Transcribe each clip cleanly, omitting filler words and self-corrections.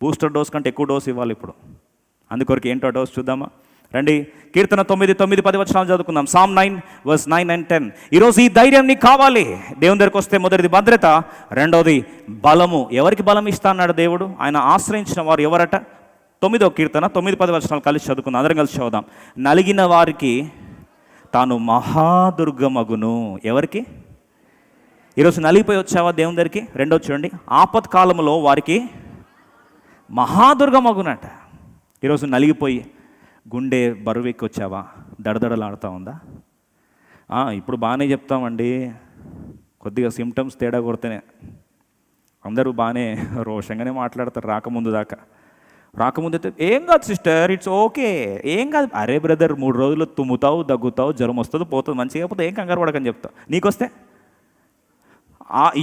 Booster dose కంటే ఎక్కువ dose ఇవ్వాలి ఇప్పుడు. అందుకొరకు ఏంటో డోస్ చూద్దామా రండి. కీర్తన 9:9-10 వచనాలు చదువుకుందాం. Psalm 9:9 and 10. ఈరోజు ఈ ధైర్యం నీకు కావాలి. దేవుని దగ్గరికి వస్తే మొదటిది భద్రత, రెండవది బలము. ఎవరికి బలం ఇస్తా అన్నాడు దేవుడు? ఆయన ఆశ్రయించిన వారు ఎవరట? 9వ కీర్తన 9-10 వచనాలు కలిసి చదువుకుందాం. అందరం కలిసి చదువుదాం. నలిగిన వారికి తాను మహాదుర్గమగును. ఎవరికి? ఈరోజు నలిగిపోయి వచ్చావా దేవుని దగ్గరికి? రెండోది చూడండి, ఆపత్కాలంలో వారికి మహాదుర్గమగునట. ఈరోజు నలిగిపోయి గుండె బరువెక్కి వచ్చావా? దడదడలాడుతూ ఉందా? ఇప్పుడు బాగానే చెప్తామండి, కొద్దిగా సిమ్టమ్స్ తేడా కొడితేనే అందరూ బాగానే రోషంగానే మాట్లాడతారు. రాకముందైతే ఏం కాదు సిస్టర్, ఇట్స్ ఓకే, ఏం కాదు. అరే బ్రదర్, 3 రోజులు తుమ్ముతావు, దగ్గుతావు, జ్వరం వస్తుంది, పోతుంది, మంచిగా అయిపోతే ఏం కంగారు పడకని చెప్తావు. నీకొస్తే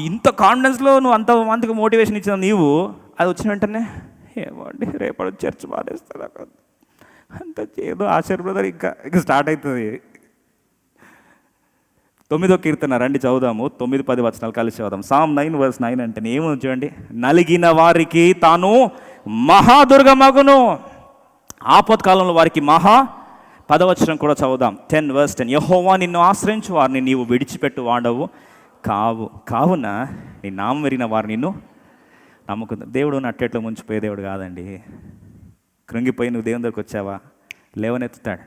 ఇంత కాన్ఫిడెన్స్లో నువ్వు అంతమందికి మోటివేషన్ ఇచ్చిన నీవు, అది వచ్చిన వెంటనే ఏమండి రేపటి చర్చ్ మానేస్తుంది అక్కడ అంత ఏదో ఆశ్చర్య బ్రదర్. ఇంకా స్టార్ట్ అవుతుంది. 9వ కీర్తన రండి చదువుదాము. 9-10 వచనాలు కలిసి చదువుదాం. Psalm 9:9 అంటే ఏమో చూడండి, నలిగిన వారికి తాను మహాదుర్గమగును, ఆపత్కాలంలో వారికి 10వ వచనం కూడా చదువుదాం. 10:10. యెహోవా నిన్ను ఆశ్రయించు వారిని నీవు విడిచిపెట్టు వాడవు కావున నీ నామం ఎరిగిన వారు నిన్ను నమ్ముకుంది. దేవుడు నట్టేట్లో ముంచిపోయే దేవుడు కాదండి. కృంగిపోయి నువ్వు దేవుని దగ్గరికి వచ్చావా, లేవనెత్తుతాడు.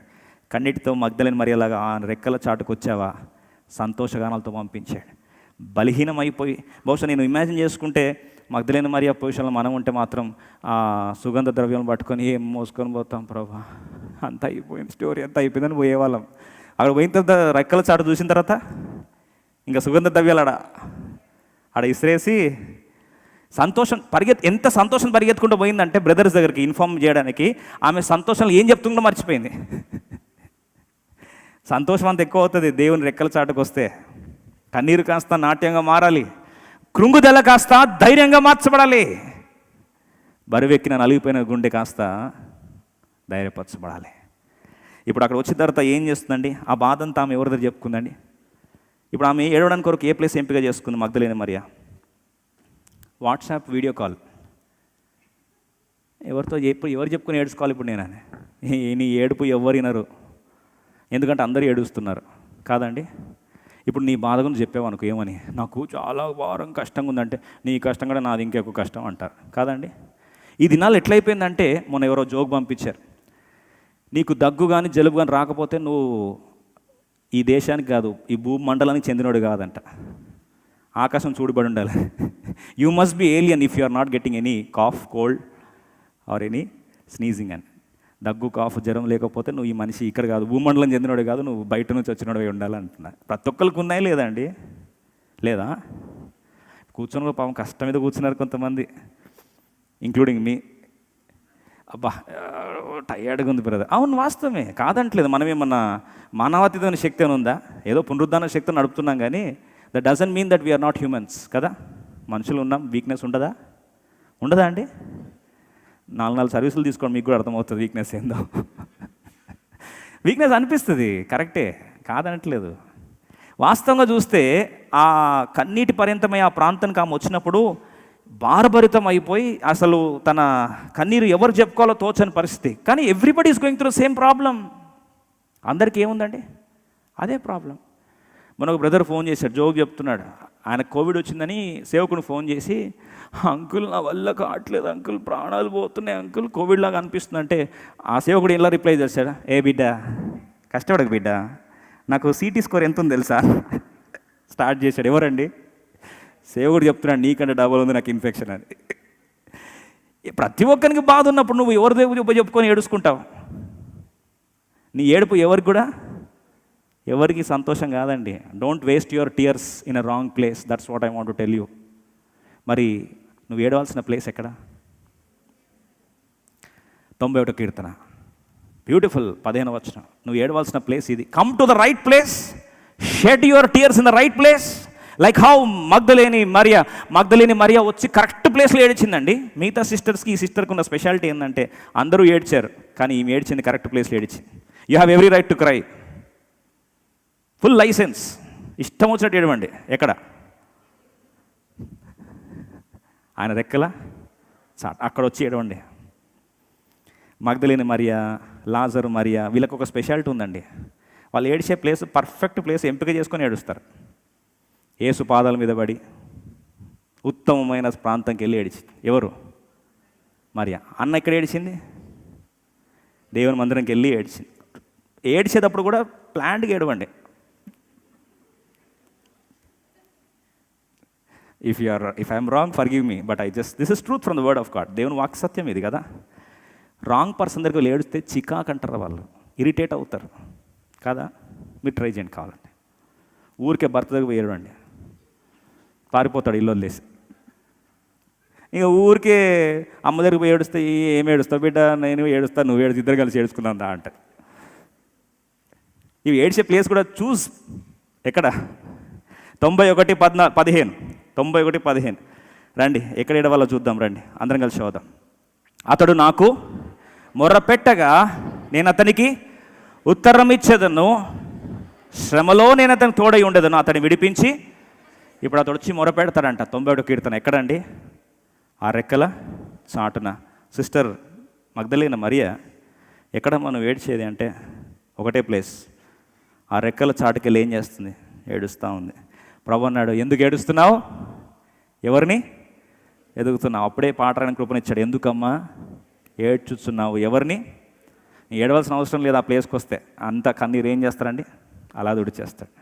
కన్నిటితో మగ్దలేని మరియలాగా ఆ రెక్కల చాటుకు వచ్చావా, సంతోషగానాలతో పంపించాడు. బలహీనమైపోయి బహుశా నేను ఇమాజిన్ చేసుకుంటే మగ్దలేని మరియా పొజిషన్లో మనం ఉంటే మాత్రం ఆ సుగంధ ద్రవ్యం పట్టుకొని ఏం మోసుకొని పోతాం ప్రభా, అంత అయిపోయింది, స్టోరీ అంతా అయిపోయిందని పోయేవాళ్ళం. అక్కడ పోయిన తర్వాత రెక్కల చాటు చూసిన తర్వాత ఇంకా సుగంధ ద్రవ్యాలు ఆడ ఇసిరేసి సంతోషం ఎంత సంతోషం పరిగెత్తుకుంటూ పోయిందంటే బ్రదర్స్ దగ్గరికి ఇన్ఫార్మ్ చేయడానికి, ఆమె సంతోషంలో ఏం చెప్తుందో మర్చిపోయింది. సంతోషం అంత ఎక్కువ అవుతుంది దేవుని రెక్కల చాటుకు వస్తే. కన్నీరు కాస్త నాట్యంగా మారాలి, కృంగుదల కాస్త ధైర్యంగా మార్చబడాలి, బరువెక్కిన నలిగిపోయిన గుండె కాస్త ధైర్యపరచబడాలి. ఇప్పుడు అక్కడ వచ్చిన తర్వాత ఏం చేస్తుందండి? ఆ బాధ అంతా ఆమె ఎవరి దగ్గర చెప్పుకుందండి? ఇప్పుడు ఆమె ఏడవడానికి కొరకు ఏ ప్లేస్ ఎంపిక చేసుకుంది మగ్దలేని మరియా? WhatsApp video call. ఎవరు చెప్పుకొని ఏడుచుకోవాలి ఇప్పుడు నేను? నీ ఏడుపు ఎవరు వినరు, ఎందుకంటే అందరూ ఏడుస్తున్నారు కాదండి. ఇప్పుడు నీ బాధ గురించి చెప్పావనుకో, ఏమని, నాకు చాలా వారం కష్టంగా ఉందంటే, నీ కష్టం కూడా నాది ఇంకెక్కువ కష్టం అంటారు కాదండి. ఈ దినాలు ఎట్లయిపోయిందంటే, మొన్న ఎవరో జోక్ పంపించారు, నీకు దగ్గు కానీ జలుబు కానీ రాకపోతే నువ్వు ఈ దేశానికి కాదు, ఈ భూమండలానికి చెందినోడు కాదంట. ఆకాశం చూడబడి ఉండాలి. You must be alien if you are not getting any cough, cold or any sneezing అని. దగ్గు, కాఫ్, జ్వరం లేకపోతే నువ్వు ఈ మనిషి ఇక్కడ కాదు, భూమండలం చెందినోడు కాదు, నువ్వు బయట నుంచి వచ్చినోడు ఉండాలంటున్నా. ప్రతి ఒక్కరికి ఉన్నాయి లేదండి? లేదా? కూర్చొని పాపం కష్టం మీద కూర్చున్నారు కొంతమంది, ఇంక్లూడింగ్ మీ. అబ్బా టయర్డ్గా ఉంది బ్రదర్. అవును, వాస్తవమే, కాదంటలేదు. మనమేమన్నా మానవాతీతమైన శక్తి అని ఉందా? ఏదో పునరుద్ధాన శక్తిని నడుపుతున్నాం, కానీ that doesn't mean that we are not humans కదా. మనుషులు ఉన్నాం, వీక్నెస్ ఉండదా అండి? 4 సర్వీసులు తీసుకోండి, మీకు కూడా అర్థమవుతుంది వీక్నెస్ ఏందో. వీక్నెస్ అనిపిస్తుంది, కరెక్టే, కాదనట్లేదు. వాస్తవంగా చూస్తే ఆ కన్నీటి పర్యంతమై ఆ ప్రాంతానికి ఆమె వచ్చినప్పుడు భారభరితం అయిపోయి అసలు తన కన్నీరు ఎవరు చెప్పుకోవాలో తోచని పరిస్థితి. కానీ everybody is going through same problem. అందరికీ ఏముందండి? అదే ప్రాబ్లం. మన ఒక బ్రదర్ ఫోన్ చేశాడు, జోక్ చెప్తున్నాడు. ఆయన కోవిడ్ వచ్చిందని సేవకుని ఫోన్ చేసి, అంకుల్ నా వల్ల కావట్లేదు అంకుల్, ప్రాణాలు పోతున్నాయి అంకుల్, కోవిడ్ లాగా అనిపిస్తుంది అంటే, ఆ సేవకుడు ఎలా రిప్లై చేశాడు? ఏ బిడ్డ కష్టపడక బిడ్డ, నాకు సిటీ స్కోర్ ఎంత ఉంది తెలుసా స్టార్ట్ చేశాడు. ఎవరండి? సేవకుడు చెప్తున్నాడు, నీకంటే డబల్ ఉంది నాకు ఇన్ఫెక్షన్ అని. ప్రతి ఒక్కరికి బాధ ఉన్నప్పుడు నువ్వు ఎవరి దేవుడు చెప్పుకొని ఏడుచుకుంటావు. నీ ఏడుపు ఎవరికి కూడా ఎవరికి సంతోషం కాదండి. Don't waste your tears in a wrong place. That's what I want to tell you. మరి నువ్వు ఏడవలసిన ప్లేస్ ఎక్కడ? 91వ కీర్తన బ్యూటిఫుల్ 15వ వచనం. నువ్వు ఏడవలసిన ప్లేస్ ఇది. Come to the right place, shed your tears in the right place. Like how మగ్దలేని మరియా వచ్చి కరెక్ట్ ప్లేస్లో ఏడిచిందండి. మిగతా సిస్టర్స్కి ఈ సిస్టర్కి ఉన్న స్పెషాలిటీ ఏంటంటే, అందరూ ఏడ్చారు, కానీ ఈమె ఏడ్చింది కరెక్ట్ ప్లేస్లో ఏడిచింది. You have every right to cry, full licence, ఇష్టం వచ్చినట్టు ఏడవండి. ఎక్కడ? ఆయన రెక్కల చాటు అక్కడ వచ్చి ఏడవండి. మగ్దలేని మరియా, లాజరు మరియా, వీళ్ళకి ఒక స్పెషాలిటీ ఉందండి. వాళ్ళు ఏడిచే ప్లేస్ పర్ఫెక్ట్ ప్లేస్ ఎంపిక చేసుకొని ఏడుస్తారు. యేసు పాదాల మీద పడి ఉత్తమమైన ప్రాంతంకి వెళ్ళి ఏడిచింది. ఎవరు? మరియా. అన్న ఇక్కడ ఏడిచింది, దేవుని మందిరంకి వెళ్ళి ఏడిచింది. ఏడిచేటప్పుడు కూడా ప్లాంట్గా ఏడవండి. If I'm wrong forgive me, but this is truth from the word of God. దేవుని వాక్ సత్యం ఇది కదా. రాంగ్ పర్సన్ దగ్గరికి వెళ్ళి ఏడిస్తే చికాక్ అంటారు, వాళ్ళు ఇరిటేట్ అవుతారు కదా. మీరు ట్రై చేయండి కావాలండి. ఊరికే భర్త దగ్గర పోయి ఏడవండి, పారిపోతాడు ఇల్లు వదిలేసి. ఇక ఊరికే అమ్మ దగ్గరికి పోయి ఏడుస్తే ఏమి ఏడుస్తావు బిడ్డ, నేను ఏడుస్తాను, నువ్వు ఏడుస్తూ, ఇద్దరు కలిసి ఏడుచుకున్నాను దా అంటారు. ఇవి ఏడ్చే ప్లేస్ కూడా చూస్. ఎక్కడ? 91:15 రండి, ఎక్కడ ఏడవాలో చూద్దాం రండి, అందరం కలిసి చూద్దాం. అతడు నాకు మొర్ర పెట్టగా నేను అతనికి ఉత్తరం ఇచ్చేదను, శ్రమలో నేను అతనికి తోడై ఉండేదను, అతన్ని విడిపించి. ఇప్పుడు అతడు వచ్చి మొర పెడతాడంట. 91వ కీర్తన ఎక్కడండి? ఆ రెక్కల చాటున. సిస్టర్ మగ్దలేన మరియా, ఎక్కడ మనం ఏడ్చేది అంటే ఒకటే ప్లేస్, ఆ రెక్కల చాటుకి వెళ్ళి ఏం చేస్తుంది? ఏడుస్తూ ఉంది. ప్రభు అన్నాడు, ఎందుకు ఏడుస్తున్నావు? ఎవరిని ఎదుగుతున్నావు? అప్పుడే పాట రాయడానికి కృపనిచ్చాడు. ఎందుకమ్మా ఏడ్చుతున్నావు? ఎవరిని? ఏడవలసిన అవసరం లేదు. ఆ ప్లేస్కి వస్తే అంత కన్నీరు ఏం చేస్తారండి? అలా దుడిచేస్తాడు.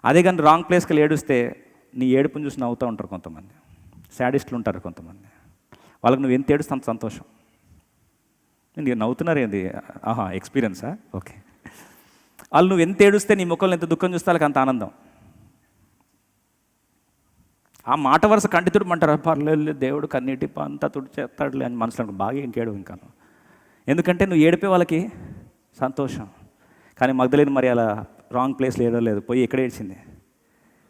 అదే కానీ రాంగ్ ప్లేస్కి వెళ్ళి ఏడుస్తే నీ ఏడుపుని చూసి నవ్వుతూ ఉంటారు కొంతమంది, శాడిస్టులు ఉంటారు కొంతమంది. వాళ్ళకి నువ్వు ఎంత ఏడుస్తే అంత సంతోషం. నేను నవ్వుతున్నారు ఏంది? ఆహా, ఎక్స్పీరియన్సా? ఓకే. వాళ్ళు నువ్వు ఎంత ఏడుస్తే, నీ ముఖంలో ఎంత దుఃఖం చూస్తే వాళ్ళకి అంత ఆనందం. ఆ మాట వరుస కంటి తుడమంటారు. పర్లేదు, దేవుడు కన్నీటి అంతా తుడిచేస్తాడులే అని మనసులో బాగా ఇంకేడు ఇంకా. ఎందుకంటే నువ్వు ఏడిపే వాళ్ళకి సంతోషం. కానీ మగ్దలేని మరి అలా రాంగ్ ప్లేస్లో ఏడవలేదు. పోయి ఎక్కడ ఏడ్చింది?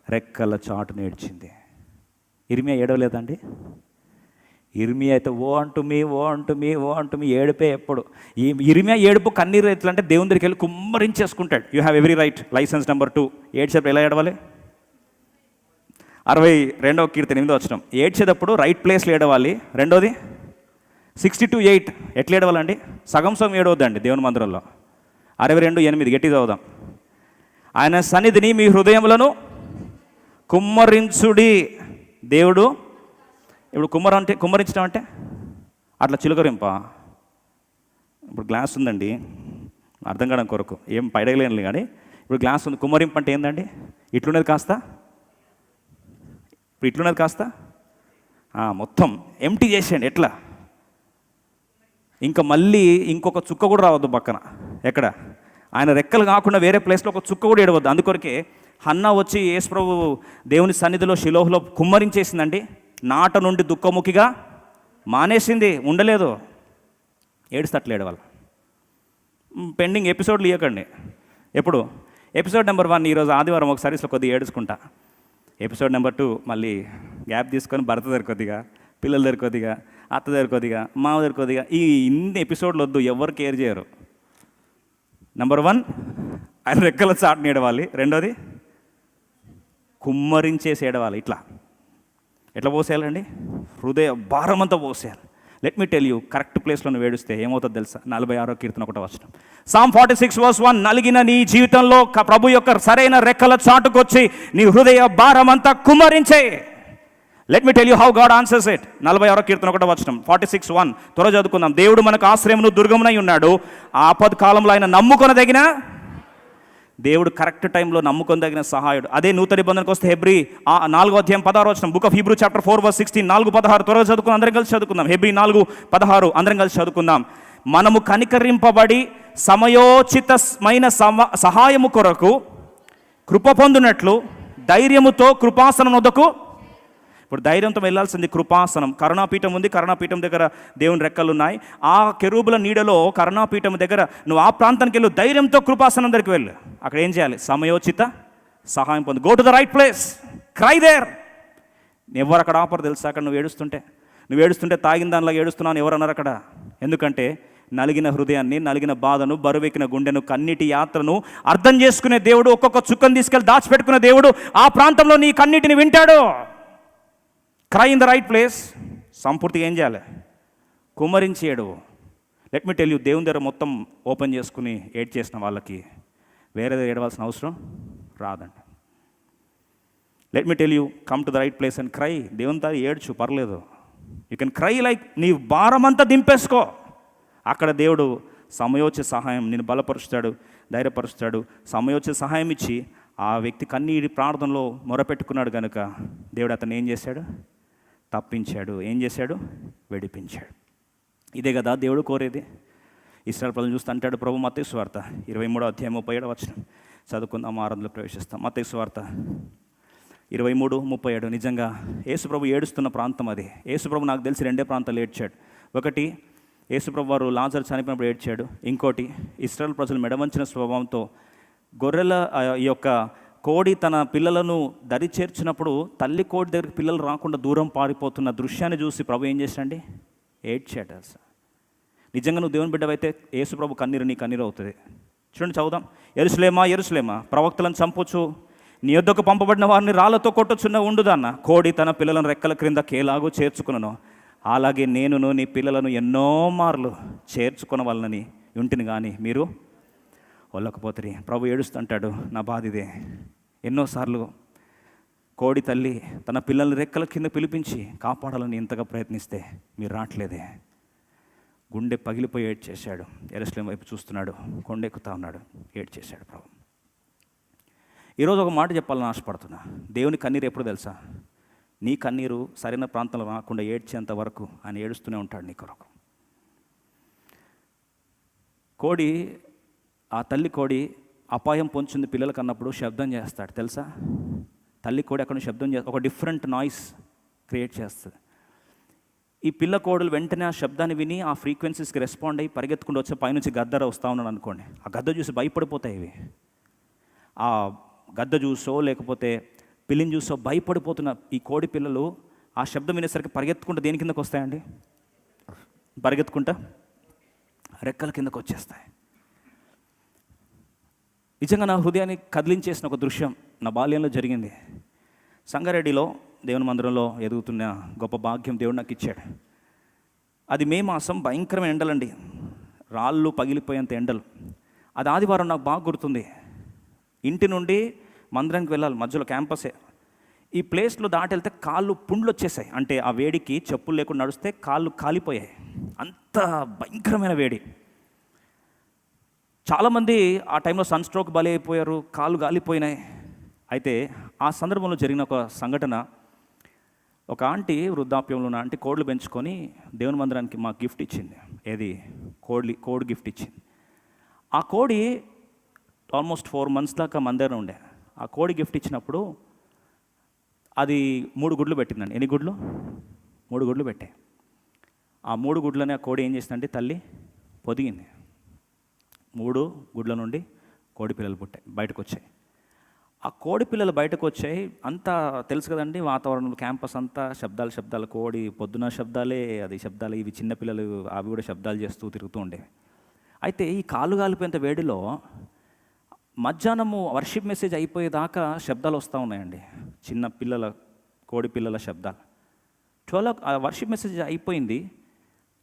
రెక్కల చాటును ఏడ్చింది. ఇర్మియా ఏడవలేదండి? ఇర్మియా అయితే ఓ అంటూ మీ ఏడిపే ఎప్పుడు. ఈ ఇర్మియా ఏడుపు కన్నీరు ఎట్లంటే దేవుని దగ్గరికి వెళ్ళి కుమ్మరించేసుకుంటాడు. You have every right. Licence number 2. ఏడ్చేటప్పుడు ఎలా ఏడవాలి? 62వ కీర్తన 8వ వచనం. ఏడ్చేటప్పుడు రైట్ ప్లేస్లో ఏడవాలి. రెండోది 62:8 ఎట్లా ఏడవాలండి? సగం ఏడవద్దండి దేవుని మందిరంలో. 62:8 గట్టి చదువుదాం. ఆయన సన్నిధిని మీ హృదయములను కుమ్మరించుడి. దేవుడు ఇప్పుడు కుమ్మరించడం అంటే అట్లా చిలుకరింప. ఇప్పుడు గ్లాస్ ఉందండి, అర్థం కావడం కొరకు ఏం పడగలేను కానీ ఇప్పుడు గ్లాస్ ఉంది. కుమ్మరింప అంటే ఏందండి? ఇట్లున్నది కాస్త, ఇప్పుడు ఇట్లున్నది కాస్త మొత్తం ఎంటీ చేసేయండి. ఎట్లా? ఇంకా మళ్ళీ ఇంకొక చుక్క కూడా రావద్దు పక్కన. ఎక్కడ? ఆయన రెక్కలు కాకుండా వేరే ప్లేస్లో ఒక చుక్క కూడా ఏడవద్దు. అందుకొరకే హన్నా వచ్చి యేసు ప్రభు దేవుని సన్నిధిలో షిలోహులో కుమ్మరించేసిందండి. నాట నుండి దుఃఖముఖిగా మానేసింది, ఉండలేదు. ఏడుస్తట్లు ఏడవాలి. పెండింగ్ ఎపిసోడ్లు ఇవ్వకండి. ఎప్పుడు? ఎపిసోడ్ నెంబర్ 1 ఈరోజు ఆదివారం ఒకసారి కొద్దిగా ఏడుచుకుంటా. ఎపిసోడ్ నెంబర్ 2 మళ్ళీ గ్యాప్ తీసుకొని భర్త దగ్గర కొద్దిగా, పిల్లల దగ్గర కొద్దిగా, అత్త దగ్గర కొద్దిగా, మామ దగ్గర కొద్దిగా. ఈ ఇన్ని ఎపిసోడ్లు వద్దు, ఎవరు కేర్ చేయరు. నెంబర్ 1 ఆయన రెక్కల చాటుని ఏడవాలి. రెండోది కుమ్మరించేసి ఏడవాలి. ఎట్లా పోసేయాలండి? హృదయ భారమంతా పోసేయాలి. Let me tell you, correct ప్లేస్లో నువ్వు ఏడుస్తే ఏమవుతుందో తెలుసా? 46వ కీర్తన 1వ వచనం. Psalm 46:1. నలిగిన నీ జీవితంలో ప్రభు యొక్క సరైన రెక్కల చాటుకొచ్చి నీ హృదయ భారమంతా కుమ్మరించే. Let me tell you how God answers it. 46వ కీర్తన 1వ వచనం. 46:1 త్వరగా చదువుకుందాం. దేవుడు మనకు ఆశ్రయమును దుర్గమునై ఉన్నాడు, ఆపద కాలంలో ఆయన నమ్ముకొనదగిన దేవుడు. కరెక్ట్ టైంలో నమ్ముకొనదగిన సహాయుడు. అదే నూతన నిబంధనకు వస్తే హెబ్రీ 4వ అధ్యాయం 16వ వచనం. Book of Hebrew chapter 4:16. 4:16 త్వరగా చదువుకుందాం, అందరం కలిసి చదువుకుందాం. హెబ్రీ 4:16 అందరం కలిసి చదువుకుందాం. మనము కనికరింపబడి సమయోచితమైన సహాయము కొరకు కృప పొందినట్లు ధైర్యముతో కృపాసనం వద్దకు. ఇప్పుడు ధైర్యంతో వెళ్ళాల్సింది కృపాసనం. కరుణాపీఠం ఉంది, కరుణాపీఠం దగ్గర దేవుని రెక్కలు ఉన్నాయి. ఆ కెరూబుల నీడలో కరుణాపీఠం దగ్గర నువ్వు ఆ ప్రాంతానికి వెళ్ళు, ధైర్యంతో కృపాసనం దగ్గరికి వెళ్ళు. అక్కడ ఏం చేయాలి? సమయోచిత సహాయం పొందు. Go to the right place, cry there. ఎవరు అక్కడ ఆపరు తెలుసా? అక్కడ నువ్వు ఏడుస్తుంటే తాగిన దానిలో ఏడుస్తున్నాను ఎవరు అన్నారు అక్కడ? ఎందుకంటే నలిగిన హృదయాన్ని, నలిగిన బాధను, బరువెక్కిన గుండెను, కన్నీటి యాత్రను అర్థం చేసుకునే దేవుడు, ఒక్కొక్క చుక్కను తీసుకెళ్ళి దాచిపెట్టుకునే దేవుడు ఆ ప్రాంతంలో నీ కన్నీటిని వింటాడు. Cry in the right place, సంపూర్తిగా ఏం చేయాలి? కుమ్మరించి ఏడవు. లెట్ మీ టెల్ యూ, దేవుని దగ్గర మొత్తం ఓపెన్ చేసుకుని ఏడ్ చేసిన వాళ్ళకి వేరే ఏడవలసిన అవసరం రాదండి. Let me tell you, come to the right place and cry. దేవుని దగ్గర ఏడ్చు, పర్లేదు. యూ కెన్ క్రై లైక్ నీ భారం అంతా దింపేసుకో. అక్కడ దేవుడు సమయోచిత సహాయం నిన్ను బలపరుస్తాడు, ధైర్యపరుస్తాడు. సమయోచిత సహాయం ఇచ్చి ఆ వ్యక్తి కన్నీటి ప్రార్థనలో మొరపెట్టుకున్నాడు కనుక దేవుడు అతను ఏం చేశాడు? తప్పించాడు. ఏం చేశాడు? విడిపించాడు. ఇదే కదా దేవుడు కోరేది. ఇశ్రాయేలు ప్రజలను చూస్తూ అంటాడు ప్రభు, మత్తయి సువార్త 23:37 చదువుకుందాం, ఆరాధనలో ప్రవేశిస్తాం. మత్తయి సువార్త 23:37. నిజంగా యేసుప్రభు ఏడుస్తున్న ప్రాంతం అది. యేసుప్రభు నాకు తెలిసి 2 ప్రాంతాలు ఏడ్చాడు. ఒకటి, యేసుప్రభు వారు లాజరు చనిపోయినప్పుడు ఏడ్చాడు. ఇంకోటి, ఇశ్రాయేలు ప్రజలు మెడవంచిన స్వభావంతో గొర్రెల ఈ యొక్క కోడి తన పిల్లలను దరి చేర్చినప్పుడు తల్లి కోడి దగ్గరికి పిల్లలు రాకుండా దూరం పారిపోతున్న దృశ్యాన్ని చూసి ప్రభు ఏం చేశాడండి? ఏడ్చాడు. అసలు నిజంగా నువ్వు దేవుని బిడ్డవైతే యేసుప్రభు కన్నీరు నీ కన్నీరు అవుతుంది. చూడండి, చదువుదాం. యెరూషలేమా యెరూషలేమా, ప్రవక్తలను చంపొచ్చు, నీ యొద్దకు పంపబడిన వారిని రాళ్లతో కొట్టొచ్చున్న ఉండుదన్న. కోడి తన పిల్లలను రెక్కల క్రింద కేలాగూ చేర్చుకున్నాను, అలాగే నేనును నీ పిల్లలను ఎన్నో మార్లు చేర్చుకునవలనని ఉంటిని, కానీ మీరు వాళ్ళకపోతే. ప్రభు ఏడుస్తుంటాడు, నా బాధ ఇదే. ఎన్నోసార్లు కోడి తల్లి తన పిల్లల్ని రెక్కల కింద పిలిపించి కాపాడాలని ఎంతగా ప్రయత్నిస్తే మీరు రావట్లేదే. గుండె పగిలిపోయి ఏడ్చేశాడు. యెరూషలేము వైపు చూస్తున్నాడు, కొండెక్కుతా ఉన్నాడు, ఏడ్చేశాడు ప్రభు. ఈరోజు ఒక మాట చెప్పాలని ఆశపడుతున్నా. దేవుని కన్నీరు ఎప్పుడు తెలుసా? నీ కన్నీరు సరైన ప్రాంతంలో రాకుండా ఏడ్చేంత వరకు ఆయన ఏడుస్తూనే ఉంటాడు నీ కొరకు. కోడి, ఆ తల్లి కోడి అపాయం పొంచుంది పిల్లలకు అన్నప్పుడు శబ్దం చేస్తాడు తెలుసా? తల్లి కోడి అక్కడ శబ్దం ఒక డిఫరెంట్ నాయిస్ క్రియేట్ చేస్తుంది. ఈ పిల్ల కోడులు వెంటనే ఆ శబ్దాన్ని విని ఆ ఫ్రీక్వెన్సీస్కి రెస్పాండ్ అయ్యి పరిగెత్తుకుంటూ వచ్చే పైనుంచి గద్దర వస్తూ ఉన్నాడు అనుకోండి. ఆ గద్ద చూసి భయపడిపోతాయి ఇవి. ఆ గద్ద చూసో లేకపోతే పిల్లిని చూసో భయపడిపోతున్న ఈ కోడి పిల్లలు ఆ శబ్దం వినేసరికి పరిగెత్తుకుంటూ దేని కిందకు వస్తాయండి? పరిగెత్తుకుంటా రెక్కల కిందకు వచ్చేస్తాయి. నిజంగా నా హృదయాన్ని కదిలించేసిన ఒక దృశ్యం నా బాల్యంలో జరిగింది. సంగారెడ్డిలో దేవుని మందిరంలో ఎదుగుతున్న గొప్ప భాగ్యం దేవుడు నాకు ఇచ్చాడు. అది మే మాసం, భయంకరమైన ఎండలండి, రాళ్ళు పగిలిపోయేంత ఎండలు. అది ఆదివారం, నాకు బాగా గుర్తుంది. ఇంటి నుండి మందిరానికి వెళ్ళాలి, మధ్యలో క్యాంపసే. ఈ ప్లేస్లో దాటి వెళ్తే కాళ్ళు పుండ్లు వచ్చేసాయి. అంటే ఆ వేడికి చెప్పులు లేకుండా నడిస్తే కాళ్ళు కాలిపోయాయి, అంత భయంకరమైన వేడి. చాలామంది ఆ టైంలో సన్ స్ట్రోక్ బలి అయిపోయారు, కాళ్ళు గాలిపోయినాయి. అయితే ఆ సందర్భంలో జరిగిన ఒక సంఘటన, ఒక ఆంటీ, వృద్ధాప్యంలో ఉన్న ఆంటీ కోళ్ళు పెంచుకొని దేవుని మందిరానికి మాకు గిఫ్ట్ ఇచ్చింది. ఏది? కోడి గిఫ్ట్ ఇచ్చింది. ఆ కోడి ఆల్మోస్ట్ 4 months దాకా మందిరం ఉండే. ఆ కోడి గిఫ్ట్ ఇచ్చినప్పుడు అది 3 గుడ్లు పెట్టిందండి. ఎన్ని గుడ్లు? 3 గుడ్లు పెట్టాయి. ఆ 3 గుడ్లని ఆ కోడి ఏం చేసిందంటే తల్లి పొదిగింది. 3 గుడ్ల నుండి కోడి పిల్లలు పుట్టాయి, బయటకు వచ్చాయి. ఆ కోడి పిల్లలు బయటకు వచ్చాయి. అంతా తెలుసు కదండి, వాతావరణం, క్యాంపస్ అంతా శబ్దాలు. కోడి పొద్దున శబ్దాలే, అది శబ్దాలు. ఇవి చిన్నపిల్లలు, అవి కూడా శబ్దాలు చేస్తూ తిరుగుతూ ఉండేవి. అయితే ఈ కాళ్ళు కాలిపోయేంత వేడిలో మధ్యాహ్నము వర్షిప్ మెసేజ్ అయిపోయేదాకా శబ్దాలు వస్తూ ఉన్నాయండి, చిన్న పిల్లల, కోడి పిల్లల శబ్దాలు. 12 ఆ వర్షిప్ మెసేజ్ అయిపోయింది.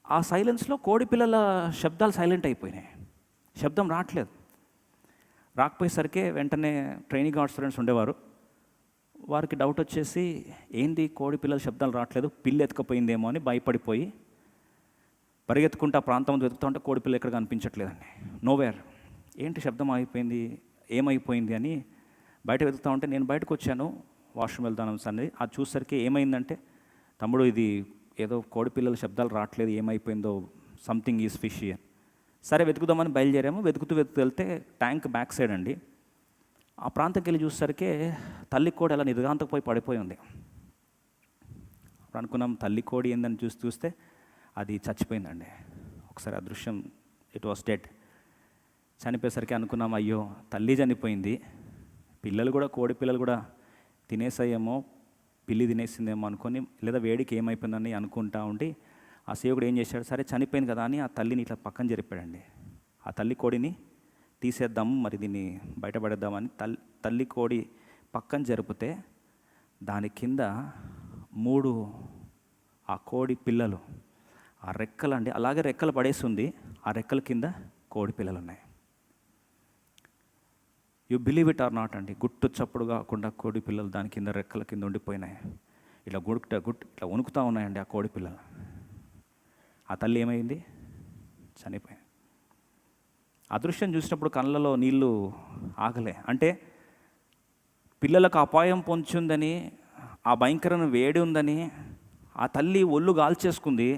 ఆ సైలెన్స్లో కోడి పిల్లల శబ్దాలు సైలెంట్ అయిపోయినాయి, శబ్దం రావట్లేదు. రాకపోయేసరికి వెంటనే ట్రైనింగ్ గార్డ్ స్టూడెంట్స్ ఉండేవారు, వారికి డౌట్ వచ్చేసి ఏంటి కోడి పిల్లల శబ్దాలు రావట్లేదు, పిల్లి ఎత్తుకపోయిందేమో అని భయపడిపోయి పరిగెత్తుకుంటూ ఆ ప్రాంతం వెతుకుతూ ఉంటే కోడి పిల్ల ఎక్కడ కనిపించట్లేదండి, నోవేర్. ఏంటి శబ్దం అయిపోయింది, ఏమైపోయింది అని బయట వెతుకుతూ ఉంటే నేను బయటకు వచ్చాను, వాష్రూమ్ వెళ్తాను సన్నది. అది చూసేసరికి ఏమైందంటే, తమ్ముడు ఇది ఏదో కోడి పిల్లల శబ్దాలు రావట్లేదు, ఏమైపోయిందో, సంథింగ్ ఈజ్ ఫిషీ అని. సరే వెతుకుదామని బయలుదేరాము. వెతుకుతూ వెళ్తే ట్యాంక్ బ్యాక్ సైడ్ అండి, ఆ ప్రాంతంకి వెళ్ళి చూసేసరికి తల్లి కోడి అలా నిర్గాంతకు పోయి పడిపోయి ఉంది. అప్పుడు అనుకున్నాం తల్లి కోడి ఏందని చూస్తే అది చచ్చిపోయిందండి. ఒకసారి ఆ దృశ్యం, ఇట్ వాస్ డెడ్. చనిపోయేసరికి అనుకున్నాం అయ్యో తల్లి చనిపోయింది, పిల్లలు కూడా, కోడి పిల్లలు కూడా తినేసాయేమో, పిల్లి తినేసిందేమో అనుకొని, లేదా వేడికి ఏమైపోయిందని అనుకుంటా ఉండి ఆ సేవకుడు ఏం చేశాడు, సరే చనిపోయింది కదా అని ఆ తల్లిని ఇట్లా పక్కన జరిపాడండి. ఆ తల్లి కోడిని తీసేద్దాము, మరి దీన్ని బయటపడేద్దామని తల్లి కోడి పక్కన జరిపితే దాని కింద 3 ఆ కోడి పిల్లలు, ఆ రెక్కలు అండి, అలాగే రెక్కలు పడేసి ఉంది, ఆ రెక్కల కింద కోడి పిల్లలు ఉన్నాయి. You believe it or not అండి, గుట్టు చప్పుడు కాకుండా కోడి పిల్లలు దాని కింద రెక్కల కింద ఉండిపోయినాయి. ఇట్లా ఇట్లా వణుకుతూ ఉన్నాయండి ఆ కోడి పిల్లలు. ఆ తల్లి ఏమైంది? చనిపోయింది. ఆ దృశ్యం చూసినప్పుడు కళ్ళలో నీళ్లు ఆగలే. అంటే పిల్లలకు అపాయం పొంచుందని, ఆ భయంకరమైన వేడి ఉందని ఆ తల్లి ఒళ్ళు గాల్చేసుకుంది,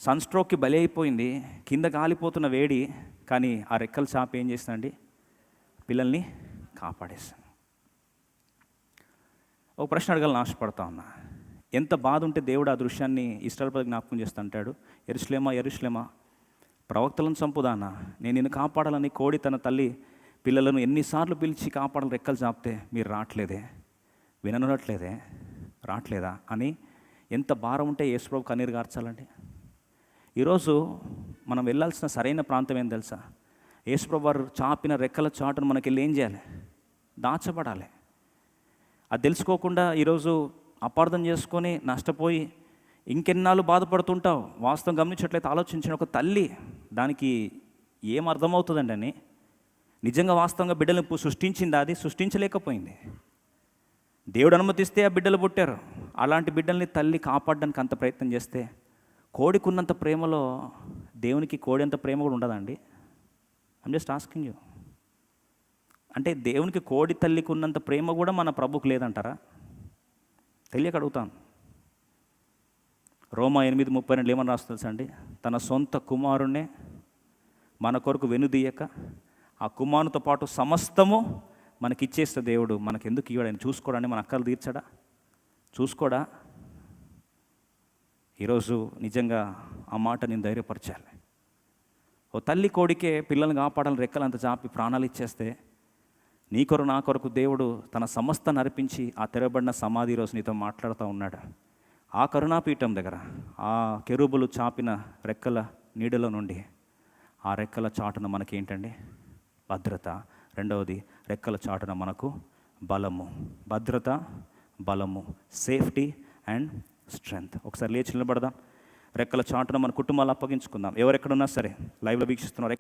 సన్ స్ట్రోక్కి బలి అయిపోయింది, కింద కాలిపోతున్న వేడి. కానీ ఆ రెక్కలు చాప ఏం చేసిందండి? పిల్లల్ని కాపాడేస్తాను. ఒక ప్రశ్న అడగాలని ఆశపడతా ఉన్నా. ఎంత బాధ ఉంటే దేవుడు ఆ దృశ్యాన్ని ఇశ్రాయేలు ప్రజలకు జ్ఞాపకం చేస్తూ అంటాడు, యెరూషలేమా యెరూషలేమా, ప్రవక్తలను చంపుదానా, నేను నిన్ను కాపాడాలని కోడి తన తల్లి పిల్లలను ఎన్నిసార్లు పిలిచి కాపాడాలని రెక్కలు చాపితే మీరు రావట్లేదే, విననట్లేదే, రావట్లేదా అని ఎంత భారం ఉంటే యేసుప్రభు కన్నీరు గార్చాలండి. ఈరోజు మనం వెళ్ళాల్సిన సరైన ప్రాంతం ఏం తెలుసా? యేసుప్రభు వారు చాపిన రెక్కల చాటును మనకి వెళ్ళి ఏం చేయాలి? దాచబడాలి. అది తెలుసుకోకుండా ఈరోజు అపార్థం చేసుకొని నష్టపోయి ఇంకెన్నాళ్ళు బాధపడుతుంటావు. వాస్తవం గమనించట్లయితే ఆలోచించిన ఒక తల్లి, దానికి ఏం అర్థమవుతుందండి అని, నిజంగా వాస్తవంగా బిడ్డలను సృష్టించిందా? అది సృష్టించలేకపోయింది. దేవుడు అనుమతిస్తే ఆ బిడ్డలు పుట్టారు. అలాంటి బిడ్డల్ని తల్లి కాపాడడానికి అంత ప్రయత్నం చేస్తే, కోడికి ఉన్నంత ప్రేమలో దేవునికి కోడి అంత ప్రేమ కూడా ఉండదండి? I'm just asking you. అంటే దేవునికి కోడి తల్లికి ఉన్నంత ప్రేమ కూడా మన ప్రభుకు లేదంటారా? తెలియక అడుగుతాను. రోమా 8:32 ఏమని రాస్తుంది తెలుసా అండి? తన సొంత కుమారుణ్ణే మన కొరకు వెనుదీయక ఆ కుమారునితో పాటు సమస్తము మనకిచ్చేస్తే దేవుడు మనకెందుకు ఇవ్వడని చూసుకోవడానికి మన అక్కలు తీర్చడా? చూసుకోడా? ఈరోజు నిజంగా ఆ మాట నేను ధైర్యపరచాలి. ఓ తల్లి కోడికే పిల్లల్ని కాపాడాలని రెక్కలంత చాపి ప్రాణాలు ఇచ్చేస్తే, నీ కొరకు నా కొరకు దేవుడు తన సమస్తాన్ని అర్పించి ఆ తెరబడిన సమాధి రోజు నీతో మాట్లాడుతూ ఉన్నాడు. ఆ కరుణాపీఠం దగ్గర ఆ కెరూబులు చాపిన రెక్కల నీడలో నుండి ఆ రెక్కల చాటున మనకేంటండి? భద్రత. రెండవది, రెక్కల చాటున మనకు బలము. భద్రత, బలము, సేఫ్టీ అండ్ స్ట్రెంగ్త్. ఒకసారి లేచి నిలబడదాం. రెక్కల చాటున మన కుటుంబాలు అప్పగించుకుందాం. ఎవరెక్కడున్నా సరే లైవ్లో వీక్షిస్తున్నారు.